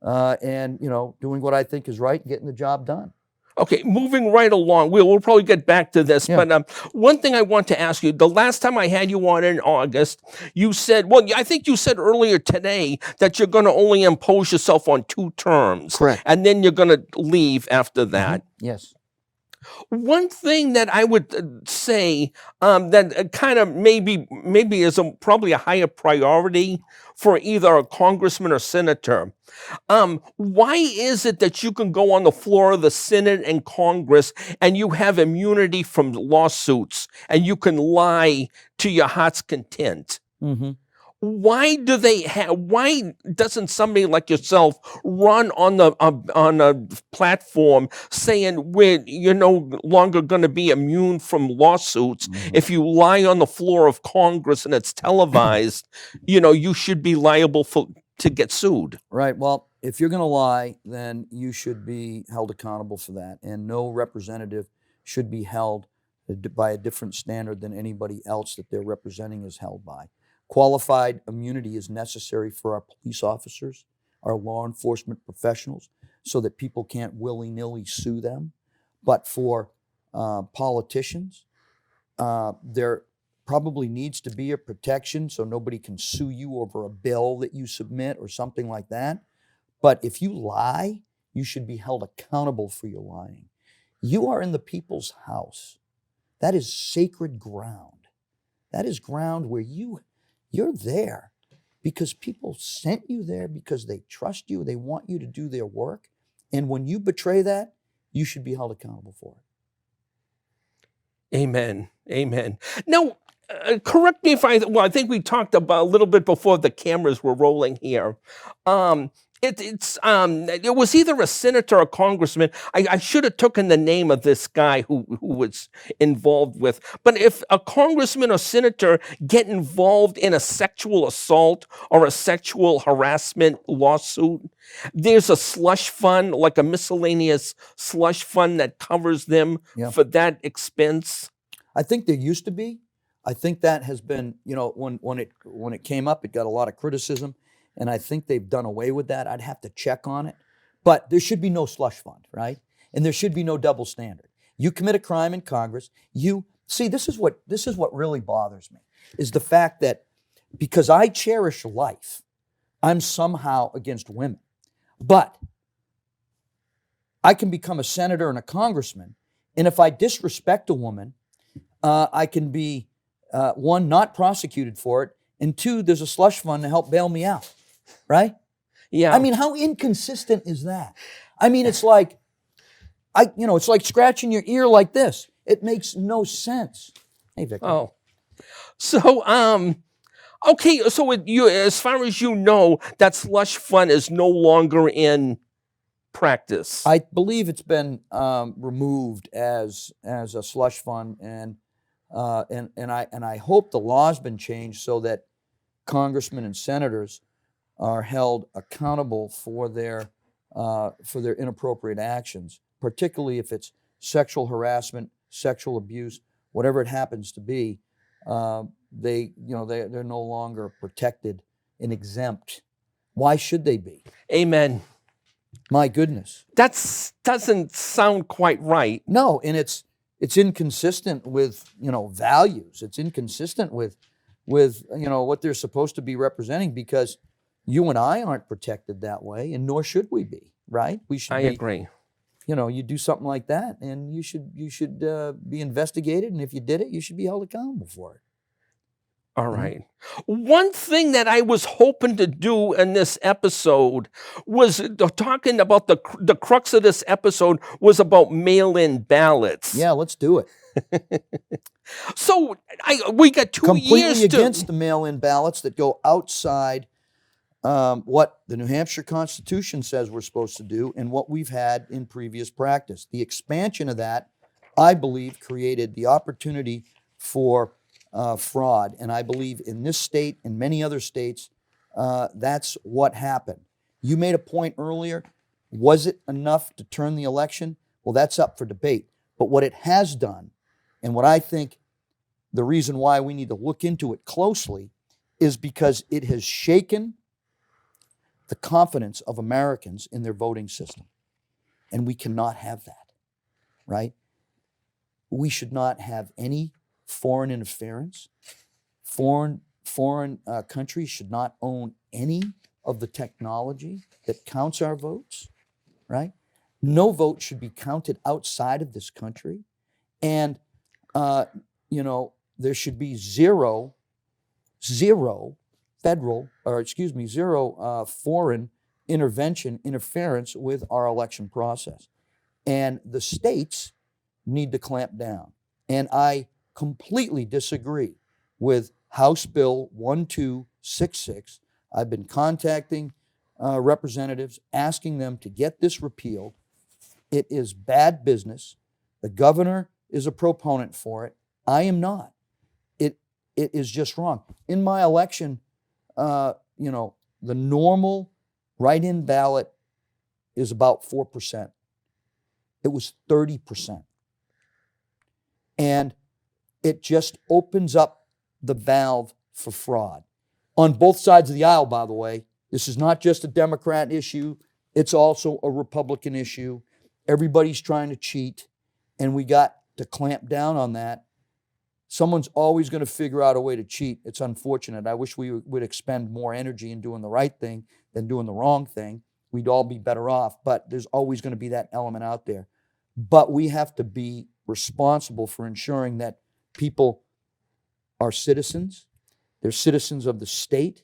Speaker 3: and, doing what I think is right and getting the job done.
Speaker 2: Okay, moving right along. We'll probably get back to this, but one thing I want to ask you, the last time I had you on in August, you said, I think you said earlier today that you're going to only impose yourself on 2 terms.
Speaker 3: Correct.
Speaker 2: And then you're going to leave after that.
Speaker 3: Yes.
Speaker 2: One thing that I would say that kind of maybe is probably a higher priority for either a congressman or senator. Why is it that you can go on the floor of the Senate and Congress and you have immunity from lawsuits and you can lie to your heart's content?
Speaker 3: Mm-hmm.
Speaker 2: Why doesn't somebody like yourself run on a platform saying you're no longer going to be immune from lawsuits? If you lie on the floor of Congress and it's televised, you should be liable to get sued.
Speaker 3: Right. Well, if you're going to lie, then you should be held accountable for that. And no representative should be held by a different standard than anybody else that they're representing is held by. Qualified immunity is necessary for our police officers, our law enforcement professionals, so that people can't willy-nilly sue them. But for politicians, there probably needs to be a protection so nobody can sue you over a bill that you submit or something like that. But if you lie, you should be held accountable for your lying. You are in the people's house. That is sacred ground. That is ground where you're there because people sent you there because they trust you. They want you to do their work. And when you betray that, you should be held accountable for it.
Speaker 2: Amen. Amen. Now, correct me if I think we talked about a little bit before the cameras were rolling here. It was either a senator or congressman. I should have taken the name of this guy who was involved with. But if a congressman or senator get involved in a sexual assault or a sexual harassment lawsuit, there's a slush fund, like a miscellaneous slush fund that covers them for that expense.
Speaker 3: I think there used to be. I think that has been, when it came up, it got a lot of criticism. And I think they've done away with that. I'd have to check on it. But there should be no slush fund, right? And there should be no double standard. You commit a crime in Congress, this is what really bothers me, is the fact that because I cherish life, I'm somehow against women. But I can become a senator and a congressman, and if I disrespect a woman, I can be, one, not prosecuted for it, and two, there's a slush fund to help bail me out. Right?
Speaker 2: Yeah.
Speaker 3: I mean, how inconsistent is that? I mean, it's like, it's like scratching your ear like this. It makes no sense. Hey, Victor.
Speaker 2: Oh, so okay. So as far as you know, that slush fund is no longer in practice.
Speaker 3: I believe it's been removed as a slush fund, and I hope the law's been changed so that congressmen and senators are held accountable for their inappropriate actions, particularly if it's sexual harassment, sexual abuse, whatever it happens to be. They're no longer protected and exempt. Why should they be?
Speaker 2: Amen.
Speaker 3: My goodness.
Speaker 2: That doesn't sound quite right.
Speaker 3: No, and it's inconsistent with values. It's inconsistent with what they're supposed to be representing, because you and I aren't protected that way, and nor should we be, right? We should.
Speaker 2: I agree.
Speaker 3: You do something like that, and you should be investigated, and if you did it, you should be held accountable for it.
Speaker 2: All right. One thing that I was hoping to do in this episode was talking about the crux of this episode was about mail-in ballots.
Speaker 3: Yeah, let's do it.
Speaker 2: So we got 2
Speaker 3: Completely
Speaker 2: years
Speaker 3: against the mail-in ballots that go outside what the New Hampshire Constitution says we're supposed to do and what we've had in previous practice. The expansion of that, I believe, created the opportunity for fraud. And I believe in this state and many other states, that's what happened. You made a point earlier. Was it enough to turn the election? Well, that's up for debate. But what it has done, and what I think the reason why we need to look into it closely, is because it has shaken the confidence of Americans in their voting system. And we cannot have that, right? We should not have any foreign interference. Foreign countries should not own any of the technology that counts our votes, right? No vote should be counted outside of this country. And, there should be zero foreign interference with our election process. And the states need to clamp down. And I completely disagree with House Bill 1266. I've been contacting representatives, asking them to get this repealed. It is bad business. The governor is a proponent for it. I am not. It is just wrong. In my election, the normal write-in ballot is about 4%. It was 30%. And it just opens up the valve for fraud. On both sides of the aisle, by the way. This is not just a Democrat issue. It's also a Republican issue. Everybody's trying to cheat, and we got to clamp down on that. Someone's always going to figure out a way to cheat. It's unfortunate. I wish we would expend more energy in doing the right thing than doing the wrong thing. We'd all be better off, but there's always going to be that element out there. But we have to be responsible for ensuring that people are citizens. They're citizens of the state,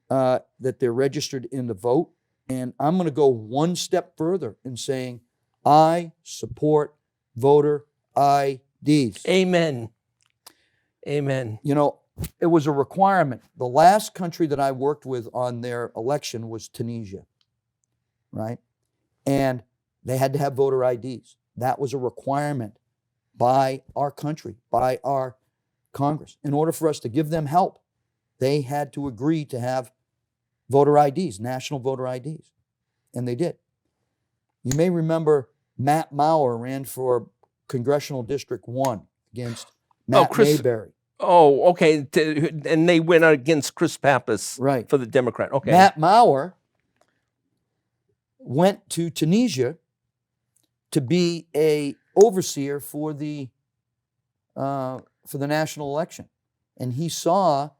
Speaker 3: that they're registered in the vote. And I'm going to go one step further in saying, I support voter IDs.
Speaker 2: Amen. Amen.
Speaker 3: You know, it was a requirement. The last country that I worked with on their election was Tunisia, right? And they had to have voter IDs. That was a requirement by our country, by our Congress. In order for us to give them help, they had to agree to have voter IDs, national voter IDs. And they did. You may remember Matt Maurer ran for Congressional District 1 against Matt Mayberry.
Speaker 2: Oh, okay. And they went against Chris Pappas,
Speaker 3: right,
Speaker 2: for the Democrat. Okay.
Speaker 3: Matt Maurer went to Tunisia to be a overseer for the national election, and he saw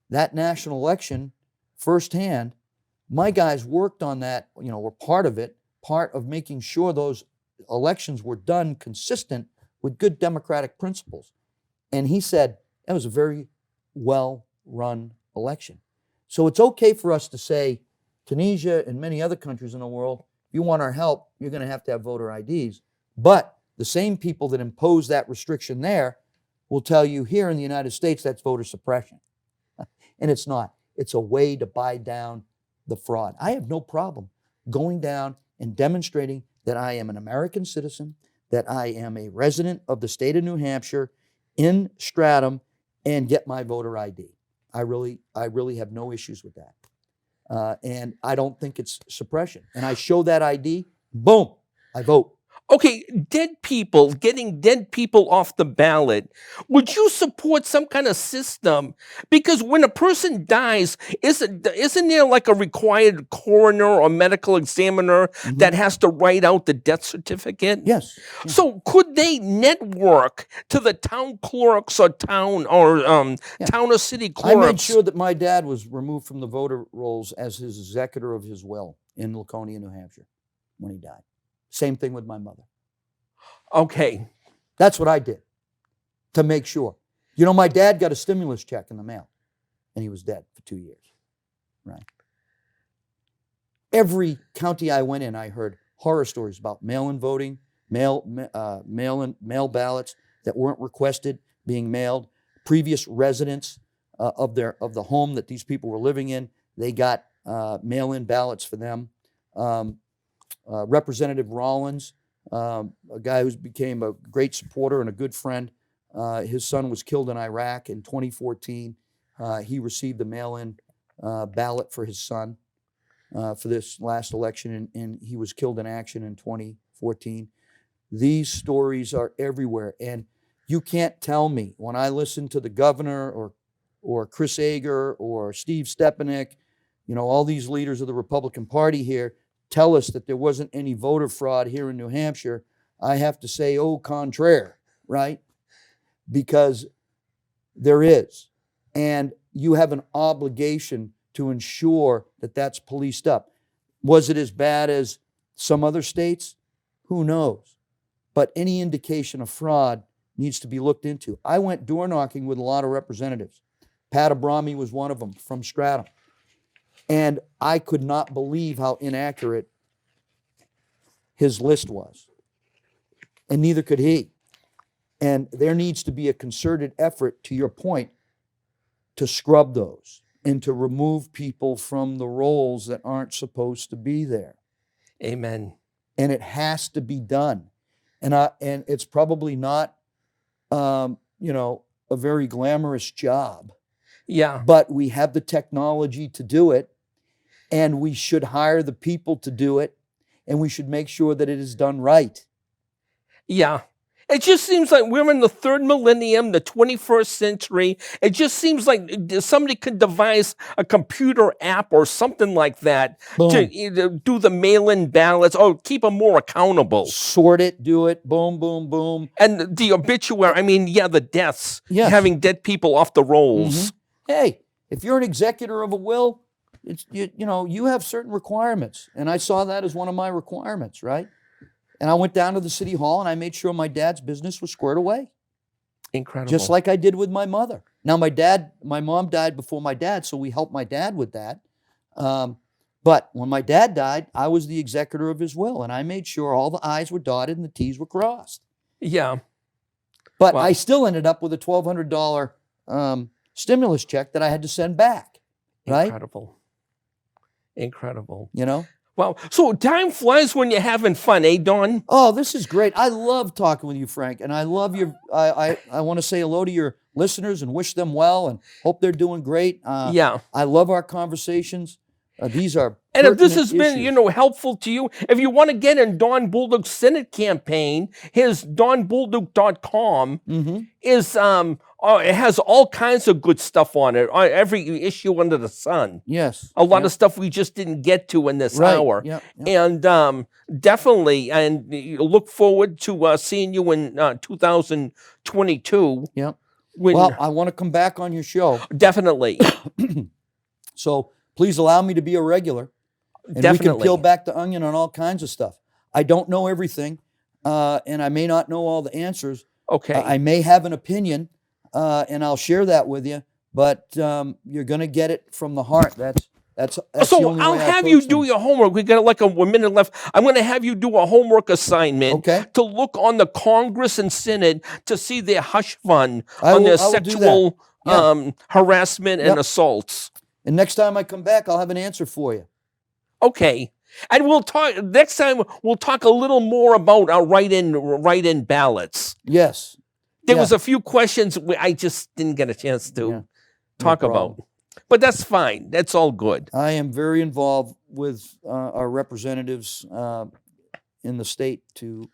Speaker 3: that national election firsthand. My guys worked on that. You know, were part of it, part of making sure those elections were done consistent with good democratic principles. And he said that was a very well-run election. So it's okay for us to say, Tunisia and many other countries in the world, if you want our help, you're going to have voter IDs. But the same people that impose that restriction there will tell you here in the United States that's voter suppression. And it's not. It's a way to buy down the fraud. I have no problem going down and demonstrating that I am an American citizen, that I am a resident of the state of New Hampshire in Stratham, and get my voter ID. I really have no issues with that. And I don't think it's suppression. And I show that ID, boom, I vote.
Speaker 2: Okay, getting dead people off the ballot. Would you support some kind of system? Because when a person dies, isn't there like a required coroner or medical examiner that has to write out the death certificate?
Speaker 3: Yes.
Speaker 2: So could they network to the town clerks or town or city clerks?
Speaker 3: I made sure that my dad was removed from the voter rolls as his executor of his will in Laconia, New Hampshire, when he died. Same thing with my mother.
Speaker 2: Okay.
Speaker 3: That's what I did to make sure. You know, my dad got a stimulus check in the mail, and he was dead for 2 years, right? Every county I went in, I heard horror stories about mail-in voting, mail ballots that weren't requested being mailed. Previous residents of the home that these people were living in, they got mail-in ballots for them. Representative Rollins, a guy who became a great supporter and a good friend, his son was killed in Iraq in 2014. He received a mail-in ballot for his son for this last election, and he was killed in action in 2014. These stories are everywhere, and you can't tell me when I listen to the governor or Chris Ager or Steve Stepanek, you know, all these leaders of the Republican Party here, tell us that there wasn't any voter fraud here in New Hampshire. I have to say, au contraire, right? Because there is. And you have an obligation to ensure that that's policed up. Was it as bad as some other states? Who knows? But any indication of fraud needs to be looked into. I went door knocking with a lot of representatives. Pat Abrami was one of them from Stratham. And I could not believe how inaccurate his list was. And neither could he. And there needs to be a concerted effort, to your point, to scrub those and to remove people from the roles that aren't supposed to be there.
Speaker 2: Amen.
Speaker 3: And it has to be done. And it's probably not, a very glamorous job.
Speaker 2: Yeah.
Speaker 3: But we have the technology to do it. And we should hire the people to do it. and we should make sure that it is done right.
Speaker 2: Yeah. It just seems like we're in the third millennium, the 21st century. It just seems like somebody could devise a computer app or something like that
Speaker 3: Boom.
Speaker 2: to either do the mail-in ballots or keep them more accountable.
Speaker 3: Sort it, do it, boom, boom, boom.
Speaker 2: And the obituary, I mean, yeah, the deaths,
Speaker 3: Yes.
Speaker 2: having dead people off the rolls.
Speaker 3: Hey, if you're an executor of a will, it's, you know, you have certain requirements. And I saw that as one of my requirements, right? And I went down to the city hall and I made sure my dad's business was squared away.
Speaker 2: Incredible.
Speaker 3: Just like I did with my mother. Now, my mom died before my dad, so we helped my dad with that. But when my dad died, I was the executor of his will, and I made sure all the I's were dotted and the T's were crossed.
Speaker 2: Yeah.
Speaker 3: But
Speaker 2: Wow.
Speaker 3: I still ended up with a $1,200 stimulus check that I had to send back, right?
Speaker 2: Incredible. Incredible.
Speaker 3: You know?
Speaker 2: Wow. So time flies when you're having fun, eh, Don?
Speaker 3: Oh, this is great. I love talking with you, Frank, and I love your. I want to say hello to your listeners and wish them well and hope they're doing great.
Speaker 2: Yeah.
Speaker 3: I love our conversations. These are
Speaker 2: And if this
Speaker 3: pertinent
Speaker 2: has been,
Speaker 3: issues.
Speaker 2: helpful to you, if you want to get in Don Bolduc's Senate campaign, his donbolduc.com is it has all kinds of good stuff on it. Every issue under the sun.
Speaker 3: Yes,
Speaker 2: A lot
Speaker 3: yeah,
Speaker 2: of stuff we just didn't get to in this
Speaker 3: right,
Speaker 2: hour.
Speaker 3: yeah, yeah.
Speaker 2: And definitely, and you look forward to seeing you in 2022.
Speaker 3: Yeah.
Speaker 2: When,
Speaker 3: Well, I want to come back on your show,
Speaker 2: definitely.
Speaker 3: so please allow me to be a regular, and we can
Speaker 2: Definitely.
Speaker 3: peel back the onion on all kinds of stuff. I don't know everything, and I may not know all the answers.
Speaker 2: Okay.
Speaker 3: I may have an opinion, and I'll share that with you. But you're going to get it from the heart. That's the
Speaker 2: So
Speaker 3: only
Speaker 2: I'll
Speaker 3: way I
Speaker 2: have you
Speaker 3: approach
Speaker 2: do
Speaker 3: things.
Speaker 2: your homework. We got like a minute left. I'm going to have you do a homework assignment
Speaker 3: Okay.
Speaker 2: to look on the Congress and Senate to see their hush fund
Speaker 3: I
Speaker 2: on
Speaker 3: will-
Speaker 2: their
Speaker 3: I will do that.
Speaker 2: sexual
Speaker 3: Yeah.
Speaker 2: harassment and
Speaker 3: Yep.
Speaker 2: assaults.
Speaker 3: And next time I come back, I'll have an answer for you.
Speaker 2: Okay. And we'll talk next time. We'll talk a little more about our write-in ballots.
Speaker 3: Yes.
Speaker 2: There
Speaker 3: Yeah.
Speaker 2: was a few questions I just didn't get a chance to
Speaker 3: Yeah. No
Speaker 2: talk
Speaker 3: problem.
Speaker 2: about, but that's fine. That's all good.
Speaker 3: I am very involved with our representatives in the state to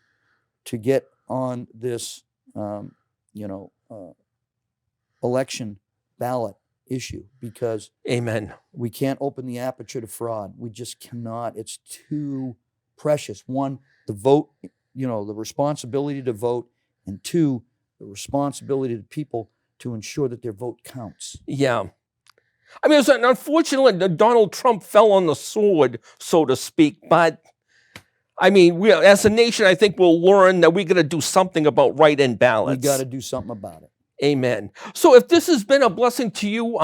Speaker 3: get on this, election ballot issue, because
Speaker 2: Amen.
Speaker 3: we can't open the aperture to fraud. We just cannot. It's too precious. One, the vote, the responsibility to vote, and two, the responsibility to people to ensure that their vote counts.
Speaker 2: Yeah. I mean, unfortunately, Donald Trump fell on the sword, so to speak. But, I mean, we as a nation, I think we'll learn that we got to do something about write-in ballots.
Speaker 3: We got to do something about it.
Speaker 2: Amen. So if this has been a blessing to you,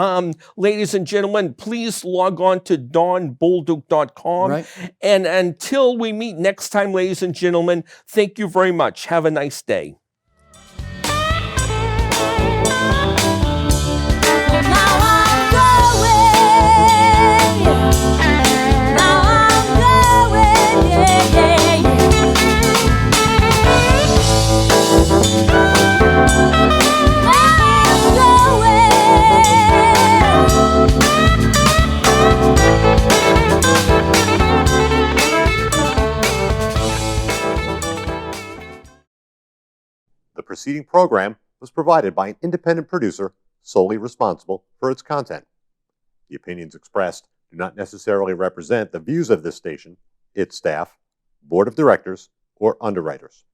Speaker 2: ladies and gentlemen, please log on to donbolduc.com.
Speaker 3: Right.
Speaker 2: And until we meet next time, ladies and gentlemen, thank you very much. Have a nice day.
Speaker 1: The preceding program was provided by an independent producer solely responsible for its content. The opinions expressed do not necessarily represent the views of this station, its staff, board of directors, or underwriters.